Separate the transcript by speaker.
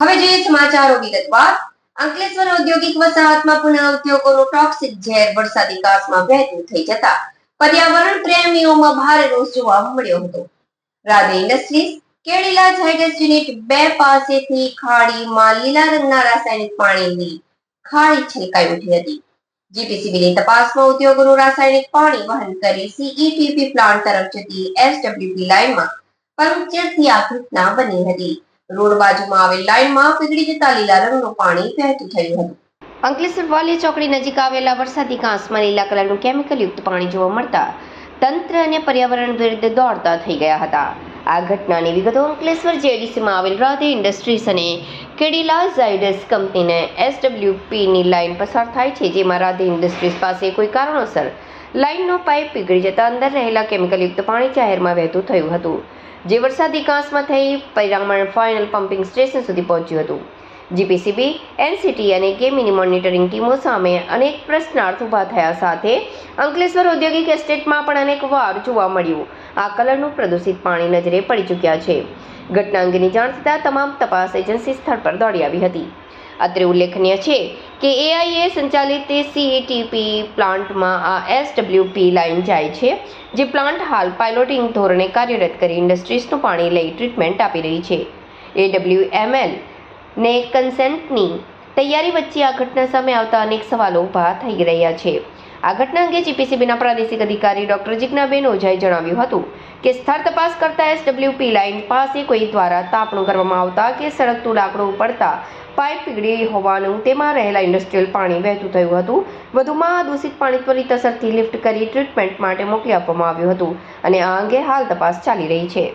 Speaker 1: હવે જોઈએ સમાચારો વિગતવાર. અંકલેશ્વર ઔદ્યોગિક વસાહતમાં પુનઃ ઉદ્યોગોનું ટોક્સિક ઝેર વરસાદી કાચમાં વહેતું થઈ જતા પર્યાવરણ પ્રેમીઓમાં ભારે રોષ જોવા મળ્યો હતો. રાધે ઇન્ડસ્ટ્રીઝ કેડીલા ઝાયડસ યુનિટ 2 પાસેથી ખાડીમાં લીલા રંગના રાસાયણિક પાણીની ખાડી છલકાઈ ઉઠી હતી. જીપીસીબીની તપાસમાં ઉદ્યોગોનું રાસાયણિક પાણી વહન કરી સીઈટીપી પ્લાન્ટ તરફ જતી એસડબ્લ્યુપી લાઇનમાં પંક્ચરથી આ ઘટના બની હતી. રોડ બાજુમાં આવેલ લાઇનમાં પીગળી જતા લીલા રંગનું પાણી વહેતું થયું હતું. અંકલેશ્વર વાલિયા ચોકડી નજીક આવેલા વરસાદી કાંસમાં લીલા કલરનું કેમિકલ યુક્ત પાણી જોવા મળતા તંત્ર અને પર્યાવરણ વિરુદ્ધ દોડતા થઈ ગયા હતા. આ ઘટનાની વિગતો અંકલેશ્વર જેડીસીમાં આવેલ રાધે ઇન્ડસ્ટ્રીઝ અને કેડીલા ઝાયડસ કંપનીને એસડબ્લ્યુપીની લાઇન પસાર થાય છે, જેમાં રાધે ઇન્ડસ્ટ્રીઝ પાસે કોઈ કારણોસર લાઇનનો પાઇપ પીગળી જતા અંદર રહેલા કેમિકલયુક્ત પાણી જાહેરમાં વહેતું થયું હતું, જે વરસાદી કાંસમાં થઈ પરિણામે ફાઇનલ પમ્પિંગ સ્ટેશન સુધી પહોંચ્યું હતું. જીપીસીબી, એનસીટી અને ગેમીની મોનિટરિંગ ટીમો સામે અનેક પ્રશ્નાર્થ ઊભા થયા સાથે અંકલેશ્વર ઔદ્યોગિક એસ્ટેટમાં પણ અનેકવાર જોવા મળ્યું આ કલરનું પ્રદૂષિત પાણી નજરે પડી ચૂક્યા છે. ઘટના અંગેની જાણ થતાં તમામ તપાસ એજન્સી સ્થળ પર દોડી આવી હતી. અત્રે ઉલ્લેખનીય છે કે એઆઈએ સંચાલિત સીઈટીપી પ્લાન્ટમાં આ એસડબ્લ્યુપી લાઇન જાય છે, જે પ્લાન્ટ હાલ પાયલોટિંગ ધોરણે કાર્યરત કરી ઇન્ડસ્ટ્રીઝનું પાણી લઈ ટ્રીટમેન્ટ આપી રહી છે. એડબ્લ્યુએમએલ ને કન્સેન્ટની તૈયારી વચ્ચે આ ઘટના સામે આવતા અનેક સવાલો ઊભા થઈ રહ્યા છે. આ ઘટના અંગે જીપીસીબીના પ્રાદેશિક અધિકારી ડોક્ટર જિજ્ઞાબેન ઓઝાએ જણાવ્યું હતું કે સ્થળ તપાસ કરતા એસડબ્લ્યુપી લાઇન પાસે કોઈ દ્વારા તાપણું કરવામાં આવતા કે સળગતું લાકડું પડતા પાઇપ પીગળી હોવાનું તેમાં રહેલા ઇન્ડસ્ટ્રીયલ પાણી વહેતું થયું હતું. વધુમાં આ દૂષિત પાણી ત્વરિત અસરથી લિફ્ટ કરી ટ્રીટમેન્ટ માટે મોકલી આપવામાં આવ્યું હતું અને આ અંગે હાલ તપાસ ચાલી રહી છે.